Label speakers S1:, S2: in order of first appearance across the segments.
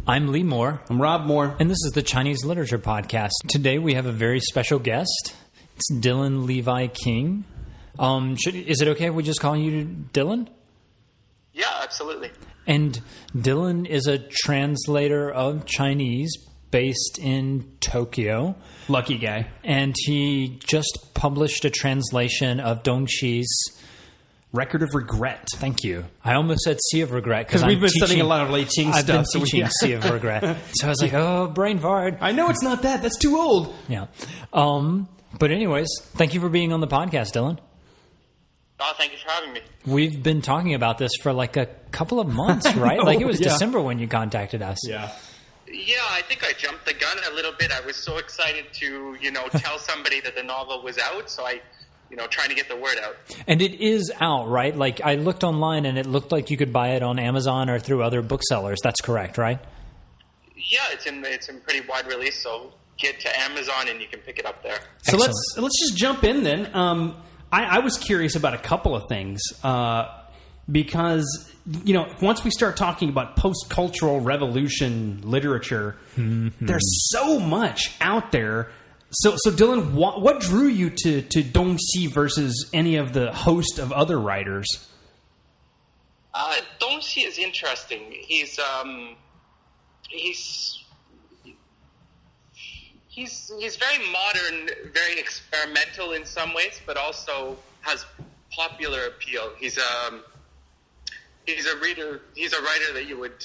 S1: I'm Lee Moore.
S2: I'm Rob Moore.
S1: And this is the Chinese Literature Podcast. Today we have a very special guest. It's Dylan Levi King. Is it okay if we just call you Dylan?
S3: Yeah, absolutely.
S1: And Dylan is a translator of Chinese based in Tokyo.
S2: Lucky guy.
S1: And he just published a translation of Dong Xi's
S2: Record of Regret.
S1: Thank you. I almost said Sea of Regret
S2: because we've been studying a lot of Lei Ching stuff.
S1: I've been teaching Sea of Regret. So I was like, brain fart.
S2: I know it's not that. That's too old.
S1: Yeah. But anyways, thank you for being on the podcast, Dylan.
S3: Oh, thank you for having me.
S1: We've been talking about this for like a couple of months, right? Like it was December when you contacted us.
S2: Yeah.
S3: Yeah, I think I jumped the gun a little bit. I was so excited to, tell somebody that the novel was out, so I, trying to get the word out.
S1: And it is out, right? Like I looked online and it looked like you could buy it on Amazon or through other booksellers. That's correct, right?
S3: Yeah, it's in pretty wide release, so get to Amazon and you can pick it up there.
S2: So let's just jump in then. I was curious about a couple of things because once we start talking about post-cultural revolution literature, there's so much out there. So Dylan, what drew you to Dong Xi versus any of the host of other writers?
S3: Dong Xi is interesting. He's very modern, very experimental in some ways, but also has popular appeal. He's a reader. He's a writer that you would,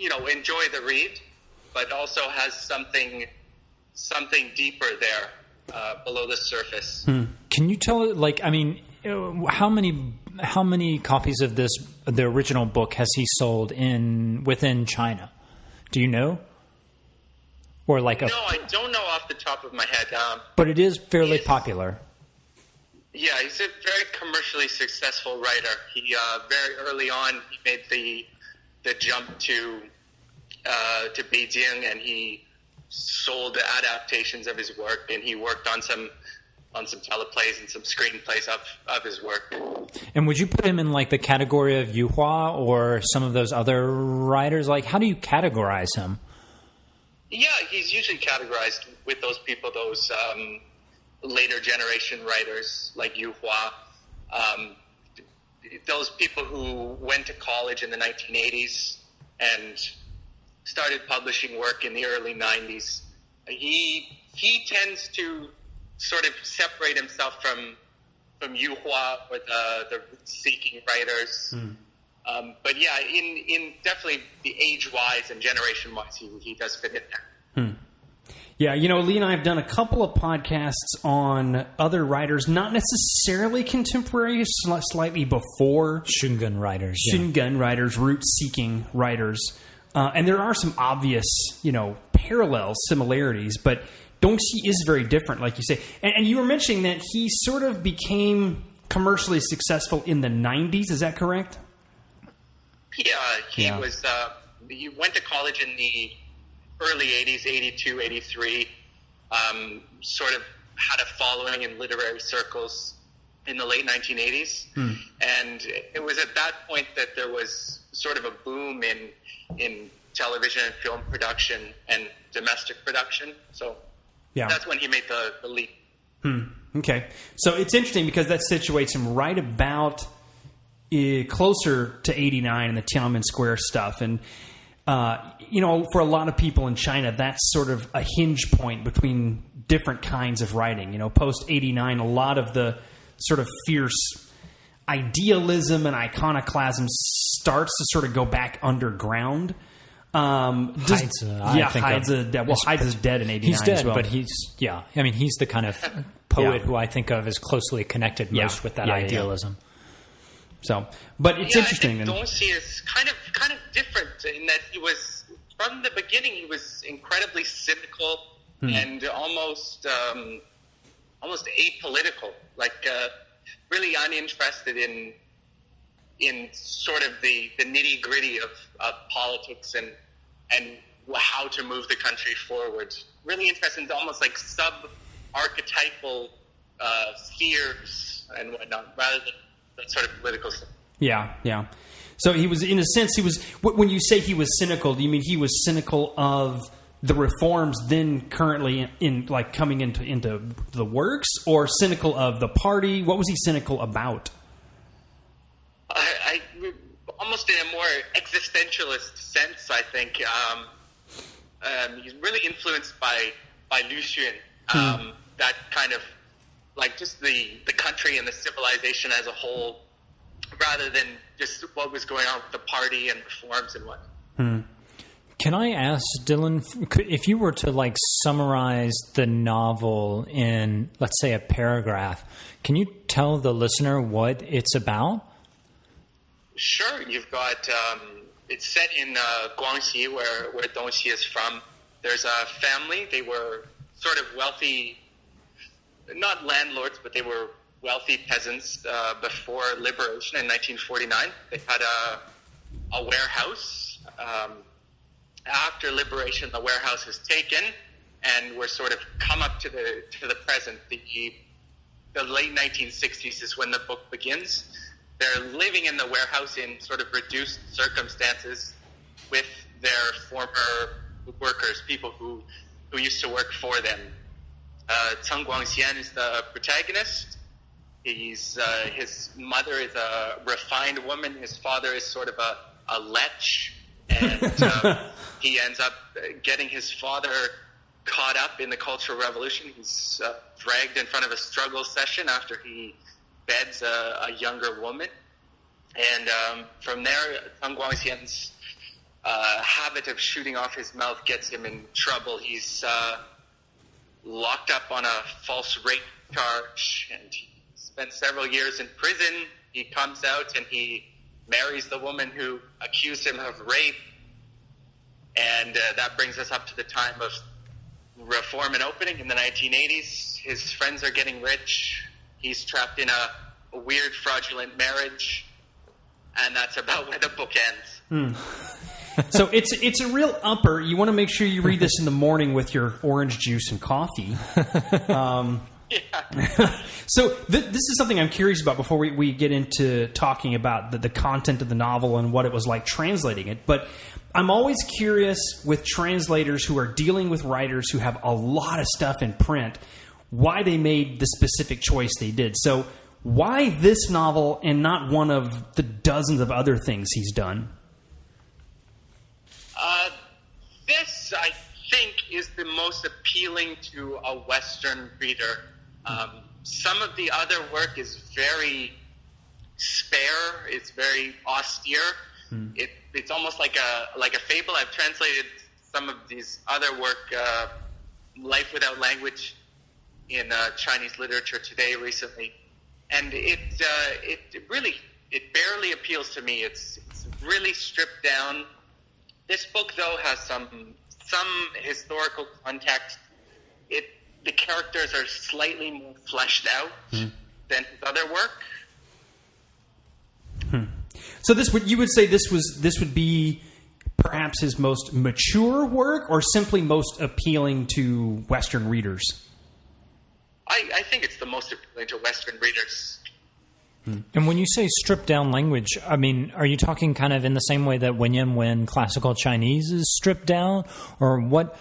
S3: enjoy the read, but also has something deeper there below the surface.
S1: Can you tell? How many copies of the original book has he sold within China? Do you know? Or no,
S3: I don't know off the top of my head.
S1: But it is fairly popular.
S3: Yeah, he's a very commercially successful writer. He very early on he made the jump to Beijing, and he sold adaptations of his work, and he worked on some teleplays and some screenplays of his work.
S1: And would you put him in the category of Yuhua or some of those other writers? How do you categorize him?
S3: Yeah, he's usually categorized with those people, those later generation writers like Yu Hua, those people who went to college in the 1980s and started publishing work in the early 90s. He tends to sort of separate himself from Yu Hua or the seeking writers. But yeah, in definitely the age-wise and generation-wise, he does fit in there.
S2: Yeah, Lee and I have done a couple of podcasts on other writers, not necessarily contemporary, slightly before.
S1: Shungun writers.
S2: Shungun writers, root-seeking writers. And there are some obvious, parallel similarities, but Dong Xi is very different, like you say. And you were mentioning that he sort of became commercially successful in the 90s, is that correct?
S3: Yeah, he went to college in the early 80s, 82, 83, sort of had a following in literary circles in the late 1980s. And it was at that point that there was sort of a boom in television and film production and domestic production. So that's when he made the leap.
S2: Okay. So it's interesting because that situates him right about closer to 89 and the Tiananmen Square stuff. And, for a lot of people in China, that's sort of a hinge point between different kinds of writing. Post 89, a lot of the sort of fierce idealism and iconoclasm starts to sort of go back underground.
S1: Heidze
S2: is dead in 89
S1: He's dead,
S2: as well.
S1: but he's the kind of poet who I think of as closely connected most with that idealism.
S2: Yeah. So, but it's interesting.
S3: I think Dong Xi is kind of different in that he was, from the beginning, he was incredibly cynical and almost apolitical, really uninterested in sort of the nitty gritty of politics and how to move the country forward. Really interested in almost like sub-archetypal spheres and whatnot, rather than that sort of political stuff.
S2: Yeah. So he was, in a sense, when you say he was cynical, do you mean he was cynical of the reforms then currently in like coming into the works, or cynical of the party? What was he cynical about?
S3: I almost in a more existentialist sense, I think. He's really influenced by Lu Xun. That kind of like just the country and the civilization as a whole, rather than just what was going on with the party and reforms and what.
S1: Can I ask, Dylan, if you were to like summarize the novel in, let's say, a paragraph, can you tell the listener what it's about?
S3: Sure. You've got it's set in Guangxi, where Dongxi is from. There's a family. They were sort of wealthy, not landlords, but they were wealthy peasants before liberation in 1949. They had a warehouse. After liberation, the warehouse was taken, and we're sort of come up to the present. The late 1960s is when the book begins. They're living in the warehouse in sort of reduced circumstances with their former workers, people who used to work for them. Ceng Guangxian is the protagonist. His mother is a refined woman. His father is sort of a lech. And he ends up getting his father caught up in the Cultural Revolution. He's dragged in front of a struggle session after he beds a younger woman. And from there, Ceng Guangxian's habit of shooting off his mouth gets him in trouble. He's locked up on a false rape charge, and he spent several years in prison. He comes out and he marries the woman who accused him of rape, and that brings us up to the time of reform and opening in the 1980s. His friends are getting rich. He's trapped in a weird, fraudulent marriage, and that's about where the book ends.
S2: So it's a real upper. You want to make sure you read this in the morning with your orange juice and coffee. So this is something I'm curious about before we get into talking about the content of the novel and what it was like translating it. But I'm always curious with translators who are dealing with writers who have a lot of stuff in print, why they made the specific choice they did. So why this novel and not one of the dozens of other things he's done?
S3: This, I think, is the most appealing to a Western reader. Some of the other work is very spare. It's very austere. It's almost like a fable. I've translated some of these other work, Life Without Language, in Chinese literature today recently, and it barely appeals to me. It's really stripped down. This book, though, has some historical context. The characters are slightly more fleshed out than his other work.
S2: So you would say this would be perhaps his most mature work, or simply most appealing to Western readers?
S3: I think it's the most appealing to Western readers.
S1: And when you say stripped down language, I mean, are you talking kind of in the same way that Wenyan Wen classical Chinese is stripped down? Or what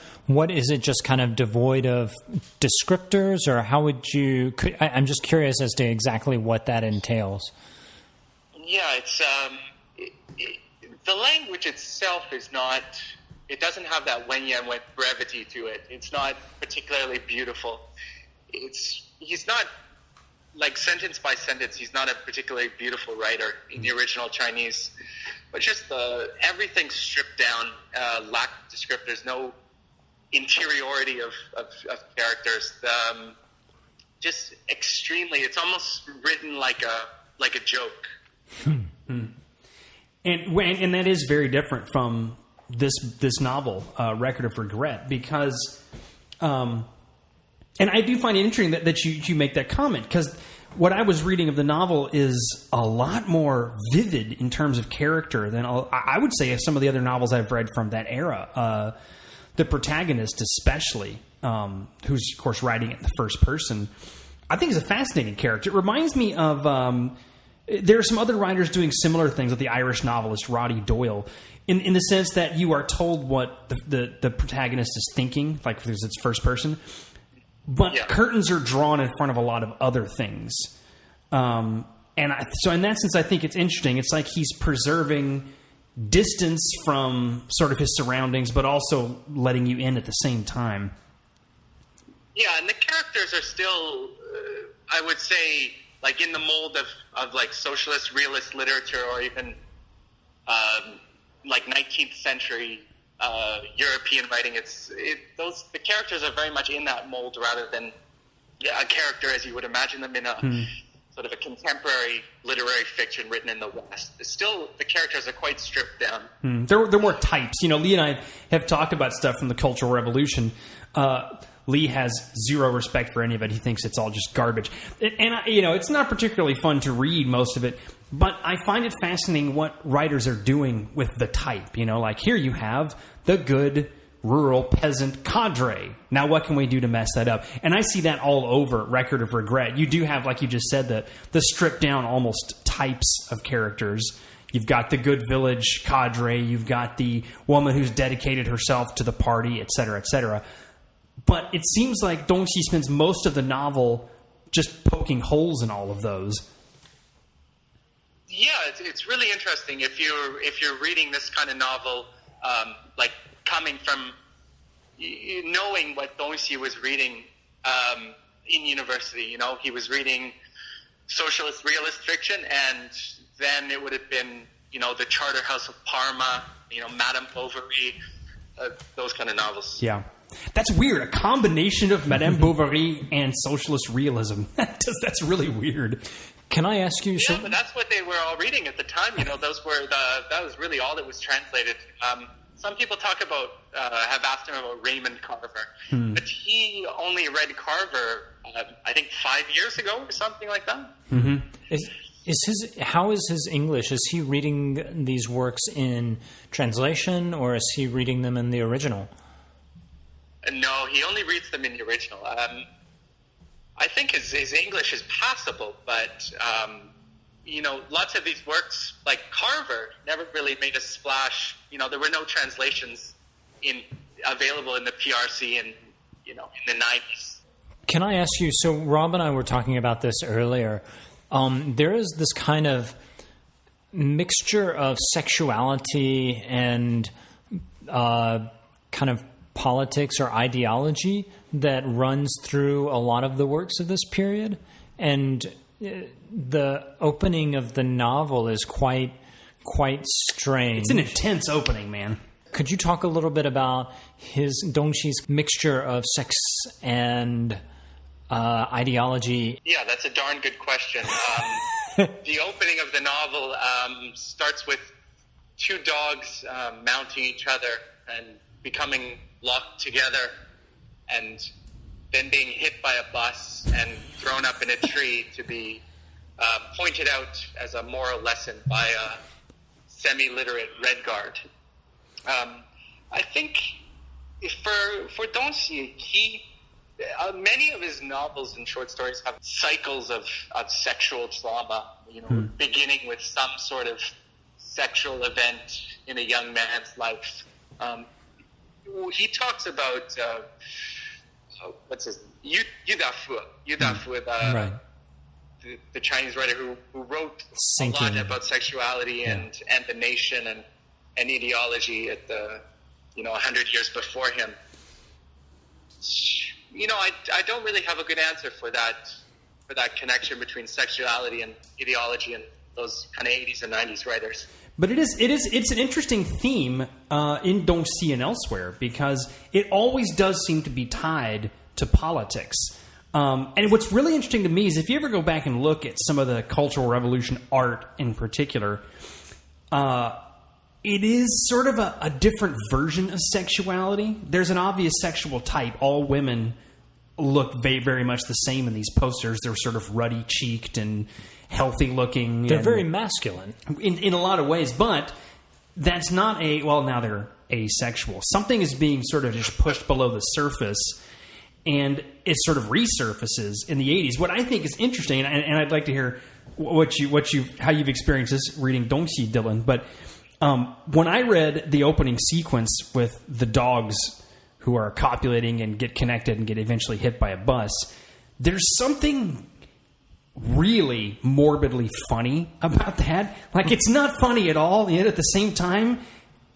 S1: is it, just kind of devoid of descriptors? Or how would you... I'm just curious as to exactly what that entails.
S3: Yeah, it's... the language itself is not... It doesn't have that Wenyan Wen brevity to it. It's not particularly beautiful. He's not... Like sentence by sentence, he's not a particularly beautiful writer in the original Chinese, but just everything's stripped down, lack of descriptors, no interiority of characters, just extremely. It's almost written like a joke.
S2: And that is very different from this novel, Record of Regret, because. And I do find it interesting that you make that comment, because what I was reading of the novel is a lot more vivid in terms of character than I would say some of the other novels I've read from that era. The protagonist especially, who's, of course, writing it in the first person, I think is a fascinating character. It reminds me of there are some other writers doing similar things with the Irish novelist Roddy Doyle, in the sense that you are told what the protagonist is thinking, like because it's first person, but curtains are drawn in front of a lot of other things. So in that sense, I think it's interesting. It's like he's preserving distance from sort of his surroundings, but also letting you in at the same time.
S3: Yeah, and the characters are still, I would say, like in the mold of like socialist realist literature, or even like 19th century European writing. The characters are very much in that mold, rather than a character as you would imagine them in a sort of a contemporary literary fiction written in the West. Still, the characters are quite stripped down.
S2: They're more types. Lee and I have talked about stuff from the Cultural Revolution. Lee has zero respect for any of it. He thinks it's all just garbage. And it's not particularly fun to read most of it, but I find it fascinating what writers are doing with the type. Like here you have the good rural peasant cadre. Now what can we do to mess that up? And I see that all over Record of Regret. You do have, like you just said, the stripped down almost types of characters. You've got the good village cadre. You've got the woman who's dedicated herself to the party, et cetera, et cetera. But it seems like Dong Xi spends most of the novel just poking holes in all of those.
S3: Yeah, it's really interesting if you're reading this kind of novel, like coming from knowing what Dong Xi was reading in university. He was reading socialist realist fiction, and then it would have been the Charterhouse of Parma, Madame Bovary, those kind of novels.
S2: Yeah. That's weird. A combination of Madame Bovary and socialist realism. That's really weird.
S1: Can I ask you?
S3: Yeah, but that's what they were all reading at the time. That was really all that was translated. Some people have asked him about Raymond Carver, but he only read Carver, I think 5 years ago or something like that.
S1: Mm-hmm. How is his English? Is he reading these works in translation, or is he reading them in the original?
S3: No, he only reads them in the original. I think his English is passable, but lots of these works, like Carver, never really made a splash. There were no translations available in the PRC in the 90s.
S1: Can I ask you? So Rob and I were talking about this earlier. There is this kind of mixture of sexuality and kind of politics or ideology that runs through a lot of the works of this period, and the opening of the novel is quite strange.
S2: It's an intense opening, man.
S1: Could you talk a little bit about Dong Xi's mixture of sex and ideology?
S3: Yeah, that's a darn good question. The opening of the novel starts with two dogs mounting each other and becoming locked together, and then being hit by a bus and thrown up in a tree to be pointed out as a moral lesson by a semi-literate Red Guard. I think for Dong Xi, many of his novels and short stories have cycles of sexual trauma, beginning with some sort of sexual event in a young man's life. He talks about what's his name? Yu Dafu,
S1: right.
S3: the Chinese writer who wrote
S1: Sinking.
S3: a lot about sexuality and the nation and ideology at the 100 years before him. I don't really have a good answer for that connection between sexuality and ideology and those kind of 80s and 90s writers.
S2: But it's an interesting theme in Dong Xi and elsewhere, because it always does seem to be tied to politics. And what's really interesting to me is if you ever go back and look at some of the Cultural Revolution art in particular, it is sort of a different version of sexuality. There's an obvious sexual type. All women look very much the same in these posters. They're sort of ruddy-cheeked and healthy-looking.
S1: They're very masculine.
S2: In a lot of ways, but that's not now they're asexual. Something is being sort of just pushed below the surface, and it sort of resurfaces in the 80s. What I think is interesting, and I'd like to hear how you've experienced this reading Dongxi, Dylan. But when I read the opening sequence with the dogs who are copulating and get connected and get eventually hit by a bus, there's something really morbidly funny about that. Like, it's not funny at all, and yet at the same time,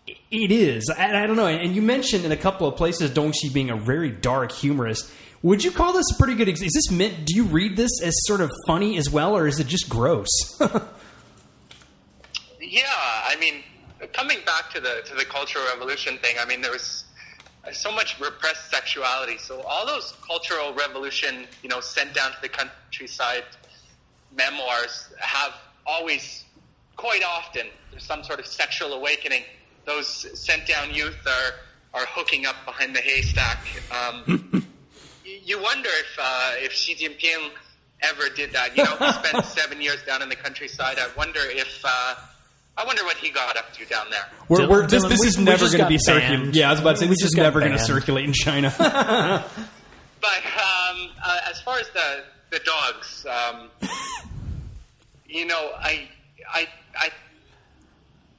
S2: it is. I don't know. And you mentioned in a couple of places Dongxi being a very dark humorist. Would you call this a pretty good? Is this meant? Do you read this as sort of funny as well, or is it just gross?
S3: Yeah, I mean, coming back to the Cultural Revolution thing, I mean, there was so much repressed sexuality. So all those Cultural Revolution, sent down to the countryside memoirs have always, quite often, there's some sort of sexual awakening. Those sent down youth are hooking up behind the haystack. You wonder if Xi Jinping ever did that. He spent 7 years down in the countryside. I wonder what he got up to down there.
S2: This is never going to be circulated. Yeah, I was about to say, this is never going to circulate in China.
S3: But as far as the dogs, I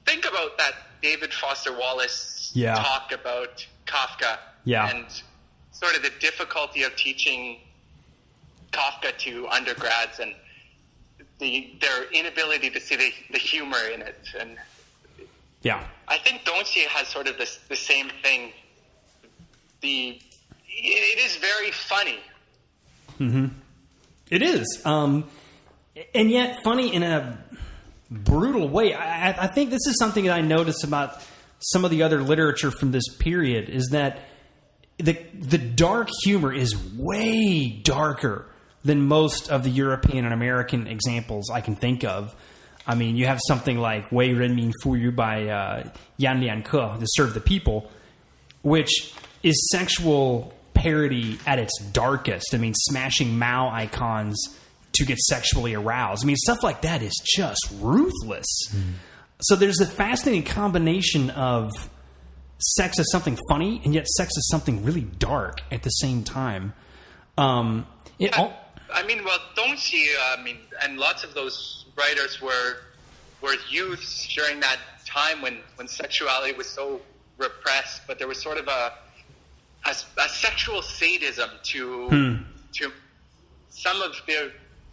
S3: think about that David Foster Wallace talk about Kafka and sort of the difficulty of teaching Kafka to undergrads and their inability to see the humor in it. And I think Dongxi has sort of the same thing. It is very funny.
S2: Mm-hmm. It is. And yet funny in a brutal way. I think this is something that I notice about some of the other literature from this period is that the dark humor is way darker than most of the European and American examples I can think of. I mean, you have something like Wei Renmin Fu Yu by Yan Lianke, The Serve the People, which is sexual parody at its darkest. I mean, smashing Mao icons to get sexually aroused. I mean, stuff like that is just ruthless. So there's a fascinating combination of sex as something funny and yet sex as something really dark at the same time.
S3: Dongxi, and lots of those writers were youths during that time when sexuality was so repressed, but there was sort of a sexual sadism to some of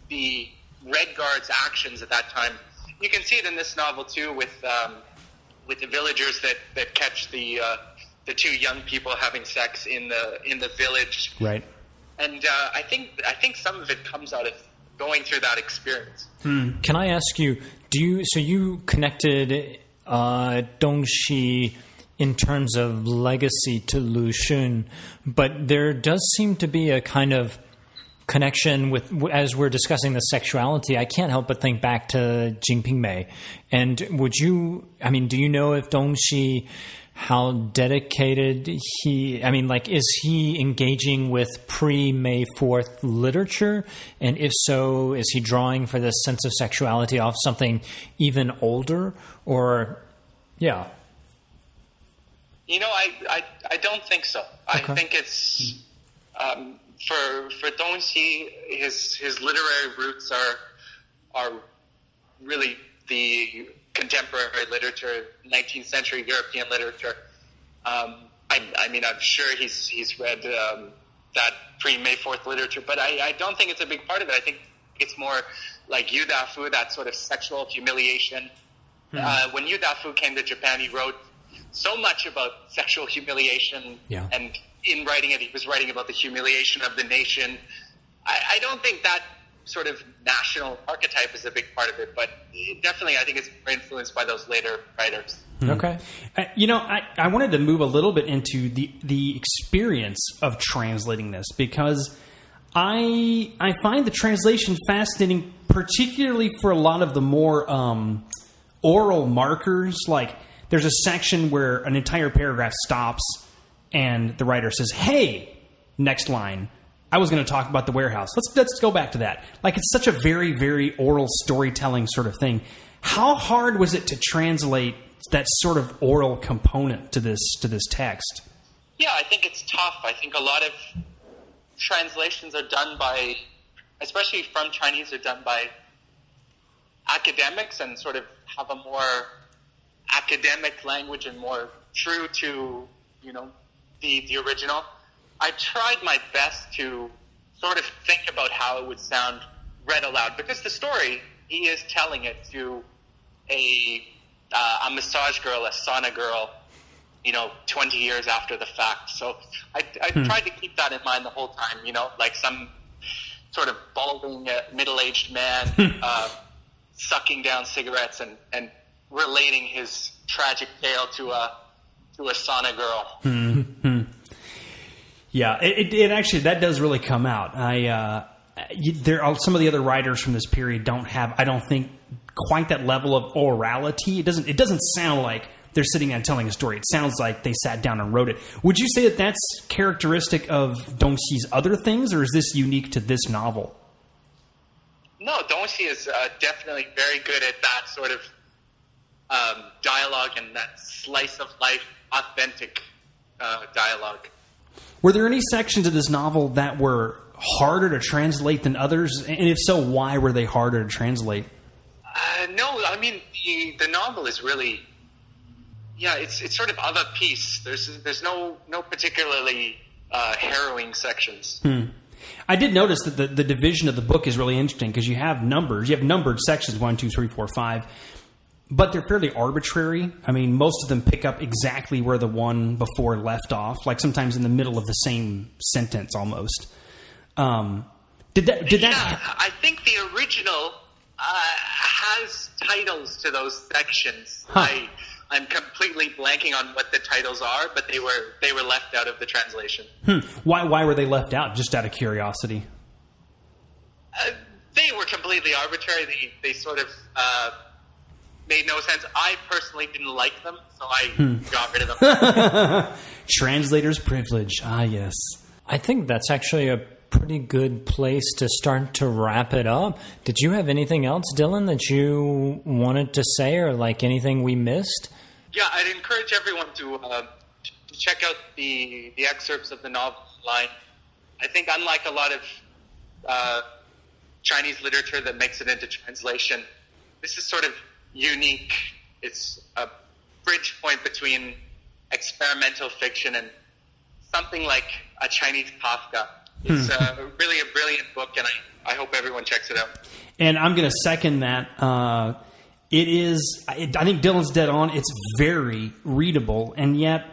S3: the Red Guard's actions at that time. You can see it in this novel too, with the villagers that catch the two young people having sex in the village,
S2: right?
S3: And I think some of it comes out of going through that experience.
S1: Can I ask you? So you connected Dongxi in terms of legacy to Lu Xun, but there does seem to be a kind of connection with, as we're discussing the sexuality, I can't help but think back to Jinping Mei. And do you know if Dongxi, how dedicated is he engaging with pre-May 4th literature? And if so, is he drawing for this sense of sexuality off something even older? Or, yeah.
S3: I don't think so.
S1: Okay.
S3: I think it's... For Dongxi, his literary roots are really the contemporary literature, 19th century European literature. I'm sure he's read that pre-May 4th literature, but I don't think it's a big part of it. I think it's more like Yu Dafu, that sort of sexual humiliation. When Yu Dafu came to Japan, he wrote so much about sexual humiliation, and in writing it, he was writing about the humiliation of the nation. I don't think that sort of national archetype is a big part of it, but definitely I think it's influenced by those later writers.
S1: Okay.
S2: I wanted to move a little bit into the experience of translating this, because I find the translation fascinating, particularly for a lot of the more oral markers. Like, there's a section where an entire paragraph stops and the writer says, "Hey, next line, I was going to talk about the warehouse. Let's go back to that." Like, it's such a very, very oral storytelling sort of thing. How hard was it to translate that sort of oral component to this text?
S3: Yeah, I think it's tough. I think a lot of translations are done by, especially from Chinese, are done by academics and sort of have a more academic language and more true to, the original. I tried my best to sort of think about how it would sound read aloud, because the story, he is telling it to a massage girl, a sauna girl, 20 years after the fact. So I tried to keep that in mind the whole time, like some sort of balding middle-aged man sucking down cigarettes and relating his tragic tale to a sauna girl.
S2: Mm-hmm. Yeah, it actually, that does really come out. There are some of the other writers from this period don't have, I don't think, quite that level of orality. It doesn't sound like they're sitting down telling a story. It sounds like they sat down and wrote it. Would you say that that's characteristic of Dongxi's other things, or is this unique to this novel?
S3: No, Dongxi is definitely very good at that sort of dialogue and that slice of life, authentic dialogue.
S2: Were there any sections of this novel that were harder to translate than others? And if so, why were they harder to translate?
S3: No, I mean, the novel is really, it's sort of a piece. There's no particularly harrowing sections.
S2: I did notice that the division of the book is really interesting, because you have numbers. You have numbered sections, 1, 2, 3, 4, 5. But they're fairly arbitrary. I mean, most of them pick up exactly where the one before left off, like sometimes in the middle of the same sentence almost. Did that?
S3: I think the original has titles to those sections.
S2: Huh.
S3: I'm completely blanking on what the titles are, but they were left out of the translation.
S2: Why were they left out? Just out of curiosity.
S3: They were completely arbitrary. They sort of made no sense. I personally didn't like them, so I got rid of them.
S2: Translator's privilege. Ah, yes.
S1: I think that's actually a pretty good place to start to wrap it up. Did you have anything else, Dylan, that you wanted to say, or like anything we missed?
S3: Yeah, I'd encourage everyone to check out the excerpts of the novel online. I think unlike a lot of Chinese literature that makes it into translation, this is sort of unique. It's a bridge point between experimental fiction and something like a Chinese Kafka. It's really a brilliant book, and I hope everyone checks it out.
S2: And I'm going to second that. It is, I think Dylan's dead on. It's very readable and yet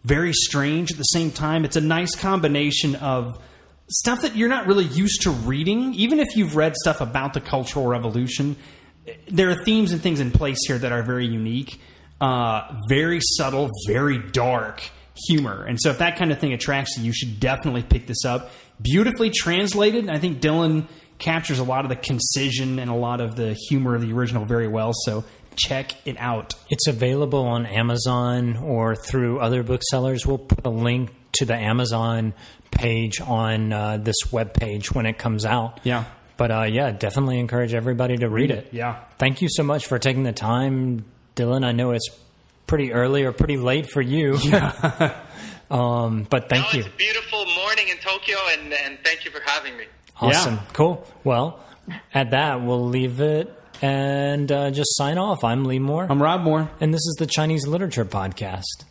S2: very strange at the same time. It's a nice combination of stuff that you're not really used to reading. Even if you've read stuff about the Cultural Revolution, there are themes and things in place here that are very unique, very subtle, very dark humor. And so if that kind of thing attracts you, you should definitely pick this up. Beautifully translated. I think Dylan captures a lot of the concision and a lot of the humor of the original very well. So check it out.
S1: It's available on Amazon or through other booksellers. We'll put a link to the Amazon page on this webpage when it comes out.
S2: Yeah.
S1: But definitely encourage everybody to read it.
S2: Yeah.
S1: Thank you so much for taking the time, Dylan. I know it's pretty early or pretty late for you.
S2: Yeah.
S1: But thank you.
S3: It's a beautiful morning in Tokyo, and thank you for having me.
S1: Awesome.
S2: Yeah.
S1: Cool. Well, at that, we'll leave it and just sign off. I'm Lee Moore.
S2: I'm Rob Moore.
S1: And this is the Chinese Literature Podcast.